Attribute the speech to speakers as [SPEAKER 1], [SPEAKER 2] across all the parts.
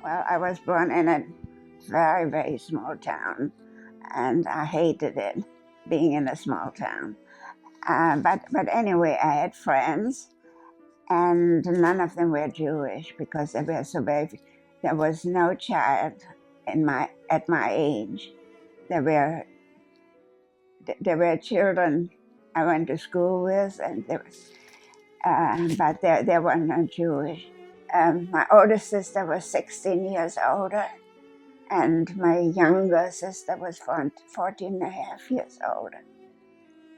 [SPEAKER 1] Well, I was born in a very, very small town, and I hated it, being in a small town. But anyway, I had friends, and none of them were Jewish because they were so very. There was no child at my age. There were there were children I went to school with, and but there were no Jewish. My older sister was 16 years older, and my younger sister was 14 and a half years older.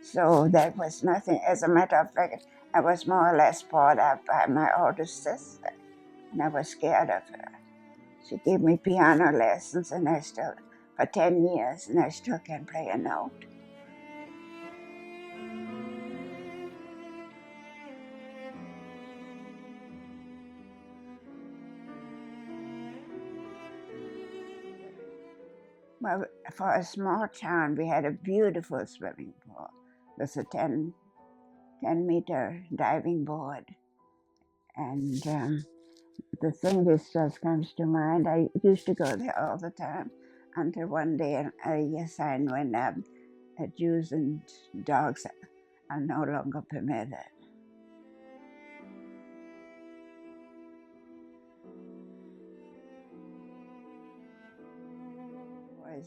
[SPEAKER 1] So that was nothing. As a matter of fact, I was more or less brought up by my older sister, and I was scared of her. She gave me piano lessons, and for 10 years, and I still can't play a note. Well, for a small town, we had a beautiful swimming pool with a 10-meter diving board. And the thing that just comes to mind, I used to go there all the time until one day a sign went up that Jews and dogs are no longer permitted.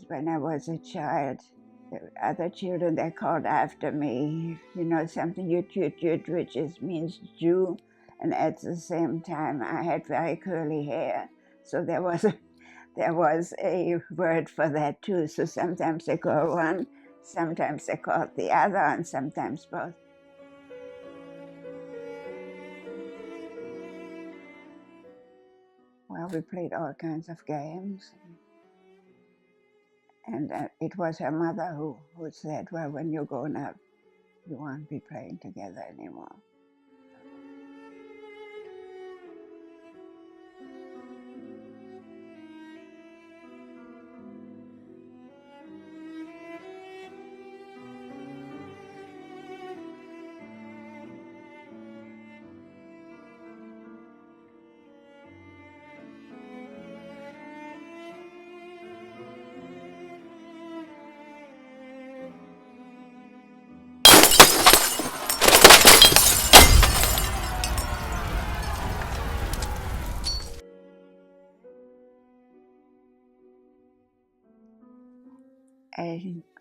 [SPEAKER 1] When I was a child, the other children, they called after me, something Yud, which means Jew. And at the same time, I had very curly hair. So there was a word for that too. So sometimes they called one, sometimes they called the other, and sometimes both. Well, we played all kinds of games. And it was her mother who said, well, when you're grown up, you won't be playing together anymore.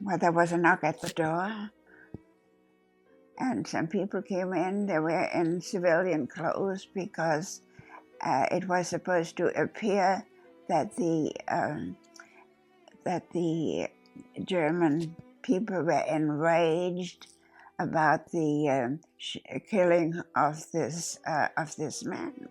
[SPEAKER 1] Well, there was a knock at the door, and some people came in. They were in civilian clothes because it was supposed to appear that the German people were enraged about the killing of this man.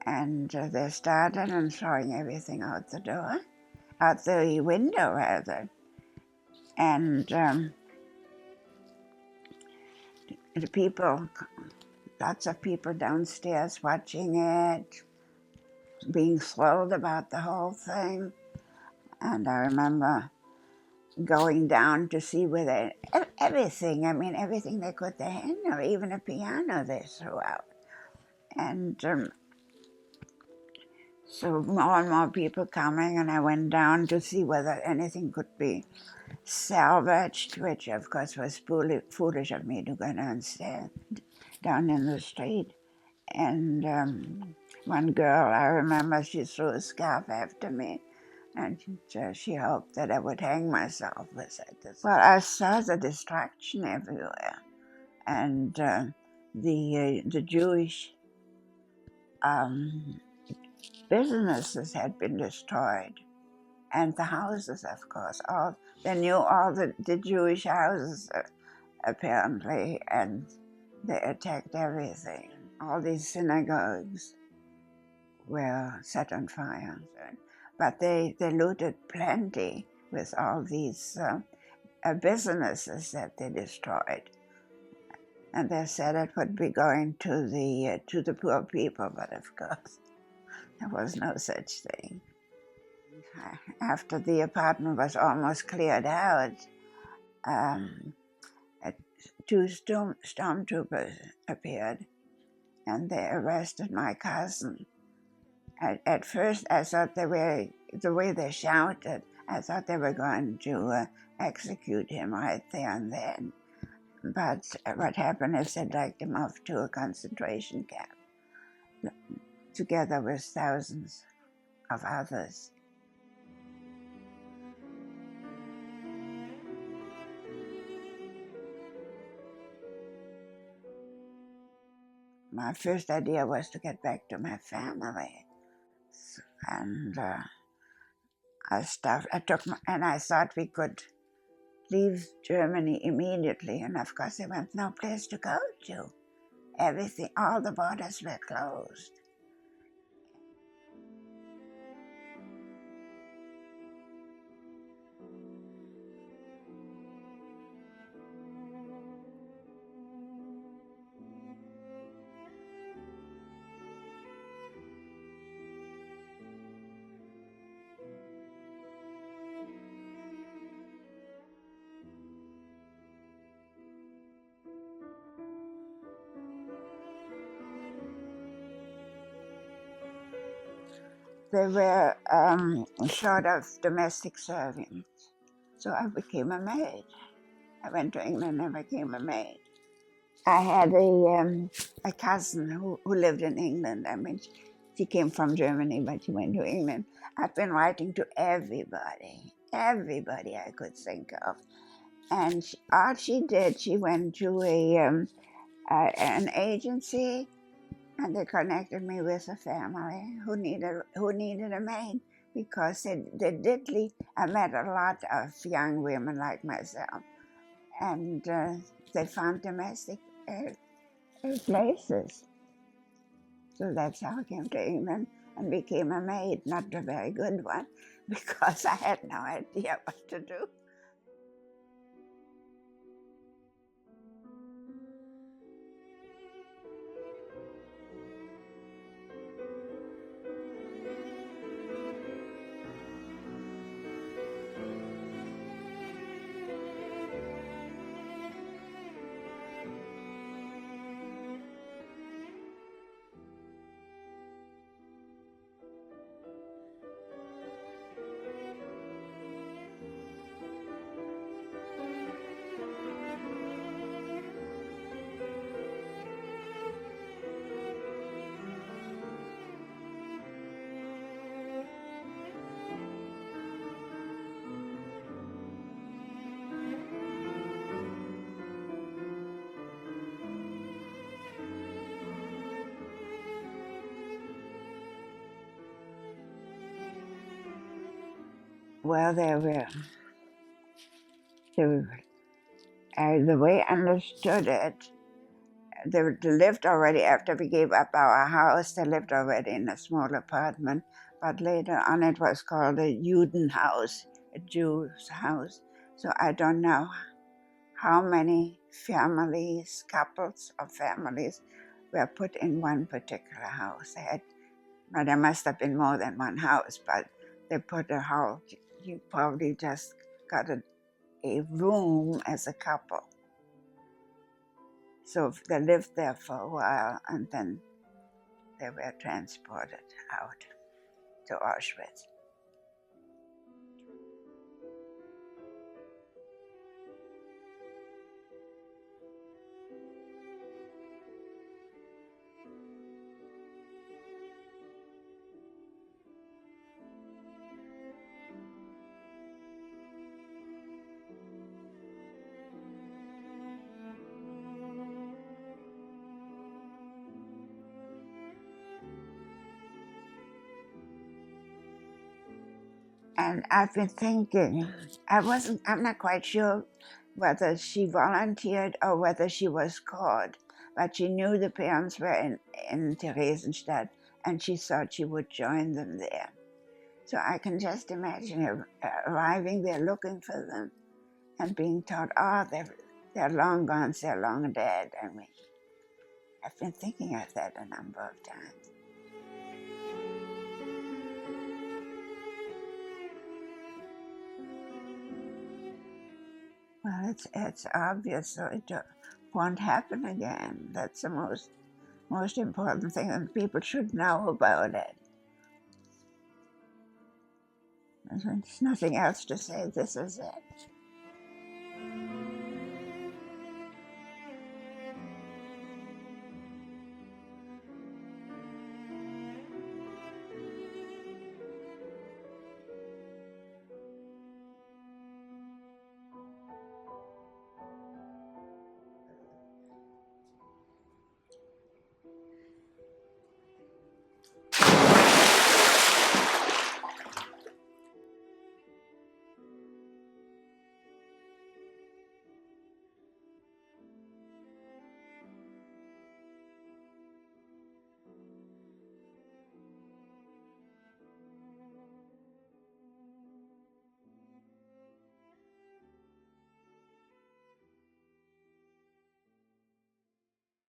[SPEAKER 1] And they started and throwing everything out the window rather. And the people, lots of people downstairs watching it, being thrilled about the whole thing. And I remember going down to see whether everything, everything they could their hand or even a piano they threw out. And so more and more people coming, and I went down to see whether anything could be salvaged, which of course was foolish of me to go downstairs, down in the street. And one girl, I remember, she threw a scarf after me, and she hoped that I would hang myself with it. Well, I saw the destruction everywhere, and the Jewish businesses had been destroyed, and the houses, of course. They knew all the Jewish houses, apparently, and they attacked everything. All these synagogues were set on fire. But they looted plenty with all these businesses that they destroyed. And they said it would be going to the poor people, but of course there was no such thing. After the apartment was almost cleared out, two stormtroopers appeared, and they arrested my cousin. At first, I thought they were, the way they shouted, I thought they were going to execute him right there and then. But what happened is they dragged him off to a concentration camp, together with thousands of others. My first idea was to get back to my family, and I thought we could leave Germany immediately, and of course there was no place to go to. Everything, all the borders were closed. They were short of domestic servants, so I became a maid. I went to England and became a maid. I had a cousin who lived in England. I mean, she came from Germany, but she went to England. I've been writing to everybody I could think of. And all she did, she went to an agency, and they connected me with a family who needed a maid, because I met a lot of young women like myself, and they found domestic places. So that's how I came to England and became a maid, not a very good one, because I had no idea what to do. Well, the way I understood it, they lived already, after we gave up our house, they lived already in a small apartment, but later on it was called a Judenhaus, a Jew's house. So I don't know how many couples of families were put in one particular house. Well, there must have been more than one house, but they put a house, you probably just got a room as a couple. So they lived there for a while, and then they were transported out to Auschwitz. And I've been thinking, I'm not quite sure whether she volunteered or whether she was called, but she knew the parents were in Theresienstadt, and she thought she would join them there. So I can just imagine her arriving there looking for them and being told, oh, they're long gone, they're long dead. I mean, I've been thinking of that a number of times. Well, it's obvious, so it won't happen again. That's the most important thing, and people should know about it. There's nothing else to say. This is it.